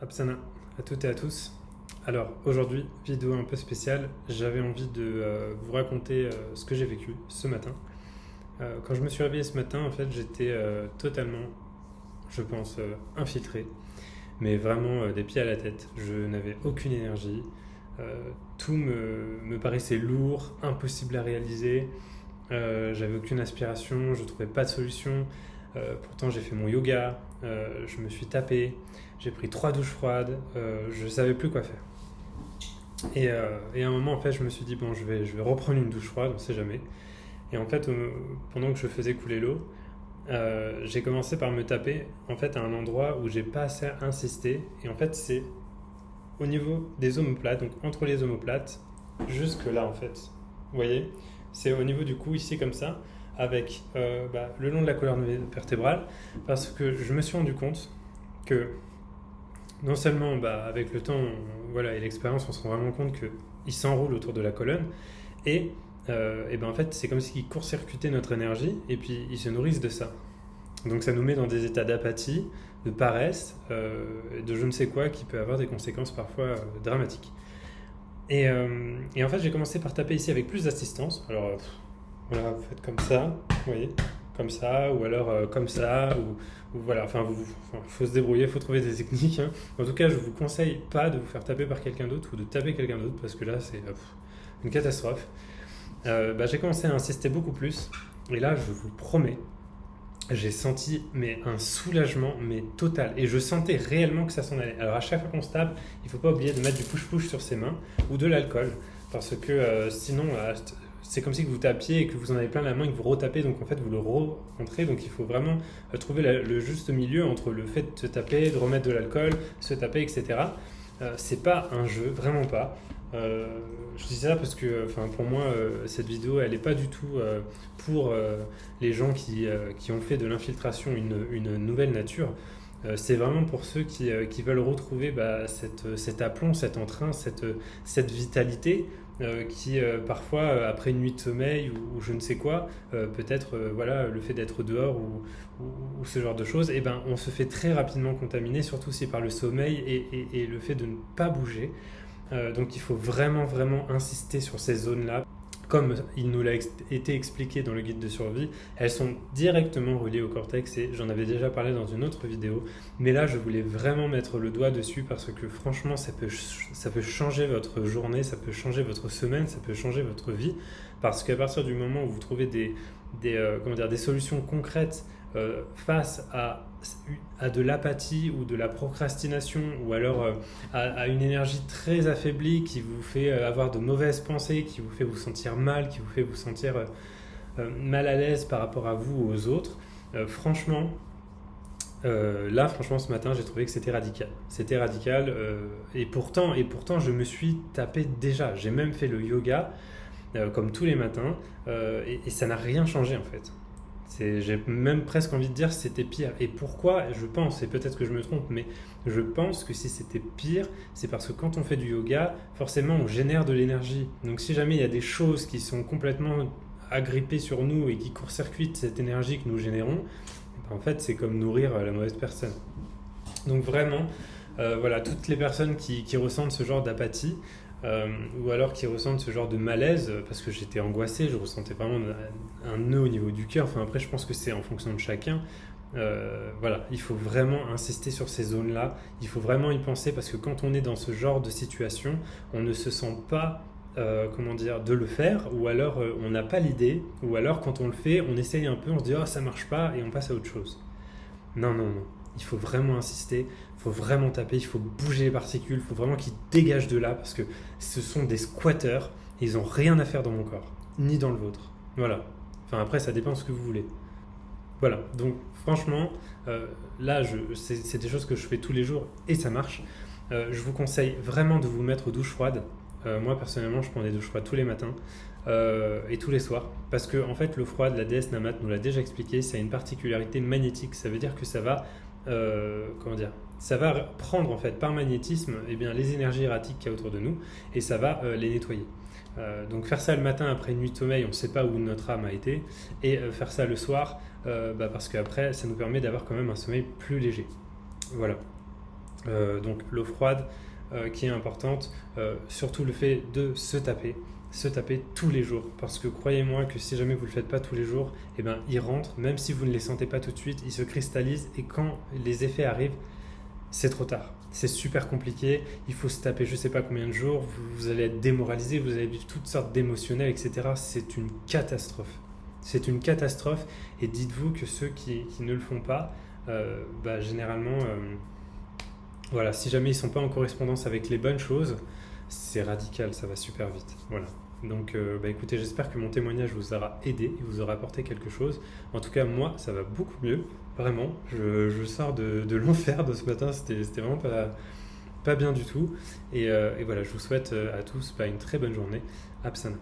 Apsana à toutes et à tous. Alors aujourd'hui, vidéo un peu spéciale, j'avais envie de vous raconter ce que j'ai vécu ce matin. Quand je me suis réveillé ce matin, en fait, j'étais totalement, je pense, infiltré, mais vraiment des pieds à la tête. Je n'avais aucune énergie, tout me paraissait lourd, impossible à réaliser, j'avais aucune aspiration, je ne trouvais pas de solution. Pourtant, j'ai fait mon yoga, je me suis tapé, j'ai pris 3 douches froides, je ne savais plus quoi faire. Et à un moment, en fait, je me suis dit, bon, je vais reprendre une douche froide, on ne sait jamais. Et en fait, pendant que je faisais couler l'eau, j'ai commencé par me taper en fait, à un endroit où j'ai pas assez insisté. Et en fait, c'est au niveau des omoplates, donc entre les omoplates, jusque là, en fait. Vous voyez? C'est au niveau du cou, ici, comme ça, avec le long de la colonne vertébrale, parce que je me suis rendu compte que non seulement avec le temps voilà, et l'expérience, on se rend vraiment compte qu'il s'enroule autour de la colonne, et en fait, c'est comme s'ils court-circuitaient notre énergie, et puis ils se nourrissent de ça. Donc ça nous met dans des états d'apathie, de paresse, de je ne sais quoi, qui peut avoir des conséquences parfois dramatiques. Et en fait, j'ai commencé par taper ici avec plus d'assistance. Alors, voilà, vous faites comme ça, vous voyez, comme ça, ou alors comme ça, ou voilà, enfin, faut se débrouiller, il faut trouver des techniques, hein. En tout cas, je vous conseille pas de vous faire taper par quelqu'un d'autre ou de taper quelqu'un d'autre, parce que là, c'est une catastrophe. J'ai commencé à insister beaucoup plus, et là, je vous promets, j'ai senti un soulagement total, et je sentais réellement que ça s'en allait. Alors à chaque fois qu'on se tape, il ne faut pas oublier de mettre du push-push sur ses mains ou de l'alcool, parce que sinon c'est comme si vous tapiez et que vous en avez plein la main et que vous retapez, donc en fait vous le rentrez. Donc il faut vraiment trouver le juste milieu entre le fait de se taper, de remettre de l'alcool, se taper, etc. C'est pas un jeu, vraiment pas. Je dis ça parce que pour moi, cette vidéo, elle n'est pas du tout pour les gens qui ont fait de l'infiltration une nouvelle nature. C'est vraiment pour ceux qui veulent retrouver cet aplomb, cet entrain, cette vitalité qui parfois, après une nuit de sommeil ou je ne sais quoi, peut-être voilà, le fait d'être dehors ou ce genre de choses, on se fait très rapidement contaminer, surtout si par le sommeil et le fait de ne pas bouger. Donc il faut vraiment vraiment insister sur ces zones-là. Comme il nous l'a été expliqué dans le guide de survie, elles sont directement reliées au cortex et j'en avais déjà parlé dans une autre vidéo. Mais là, je voulais vraiment mettre le doigt dessus parce que franchement, ça peut changer votre journée, ça peut changer votre semaine, ça peut changer votre vie. Parce qu'à partir du moment où vous trouvez des solutions concrètes face à de l'apathie ou de la procrastination ou alors à une énergie très affaiblie qui vous fait avoir de mauvaises pensées, qui vous fait vous sentir mal, qui vous fait vous sentir mal à l'aise par rapport à vous ou aux autres, franchement, franchement, ce matin, j'ai trouvé que c'était radical. C'était radical et pourtant, je me suis tapé déjà. J'ai même fait le yoga comme tous les matins et ça n'a rien changé en fait. J'ai même presque envie de dire que c'était pire. Et pourquoi? Je pense, et peut-être que je me trompe, mais je pense que si c'était pire, c'est parce que quand on fait du yoga, forcément on génère de l'énergie. Donc si jamais il y a des choses qui sont complètement agrippées sur nous et qui court-circuitent cette énergie que nous générons, en fait c'est comme nourrir la mauvaise personne. Donc vraiment, voilà, toutes les personnes qui ressentent ce genre d'apathie, ou alors qui ressentent ce genre de malaise, parce que j'étais angoissé, je ressentais vraiment un nœud au niveau du cœur. Enfin, après, je pense que c'est en fonction de chacun. Voilà, il faut vraiment insister sur ces zones-là. Il faut vraiment y penser parce que quand on est dans ce genre de situation, on ne se sent pas de le faire, ou alors on n'a pas l'idée, ou alors quand on le fait, on essaye un peu, on se dit oh ça marche pas et on passe à autre chose. Non, non, non. Il faut vraiment insister, il faut vraiment taper, il faut bouger les particules, il faut vraiment qu'ils dégagent de là parce que ce sont des squatteurs et ils n'ont rien à faire dans mon corps, ni dans le vôtre. Voilà. Enfin, après, ça dépend de ce que vous voulez. Voilà. Donc, franchement, là, c'est des choses que je fais tous les jours et ça marche. Je vous conseille vraiment de vous mettre aux douches froides. Moi, personnellement, je prends des douches froides tous les matins et tous les soirs. Parce que, en fait, l'eau froide, la déesse Namat nous l'a déjà expliqué, ça a une particularité magnétique. Ça veut dire que ça va ça va prendre en fait par magnétisme les énergies erratiques qu'il y a autour de nous et ça va les nettoyer. Donc faire ça le matin après une nuit de sommeil, on ne sait pas où notre âme a été, et faire ça le soir parce qu'après ça nous permet d'avoir quand même un sommeil plus léger. Voilà. Donc l'eau froide qui est importante, surtout le fait de se taper tous les jours. Parce que croyez-moi que si jamais vous ne le faites pas tous les jours, eh ben, ils rentrent, même si vous ne les sentez pas tout de suite, ils se cristallisent et quand les effets arrivent, c'est trop tard. C'est super compliqué, il faut se taper je sais pas combien de jours, vous allez être démoralisé, vous allez vivre toutes sortes d'émotionnels, etc. C'est une catastrophe. C'est une catastrophe et dites-vous que ceux qui ne le font pas, généralement, voilà, si jamais ils sont pas en correspondance avec les bonnes choses, c'est radical, ça va super vite. Voilà. Donc, écoutez, j'espère que mon témoignage vous aura aidé, vous aura apporté quelque chose. En tout cas, moi, ça va beaucoup mieux, vraiment. Je sors de l'enfer de ce matin, c'était vraiment pas bien du tout. Et voilà, je vous souhaite à tous une très bonne journée. Apsana.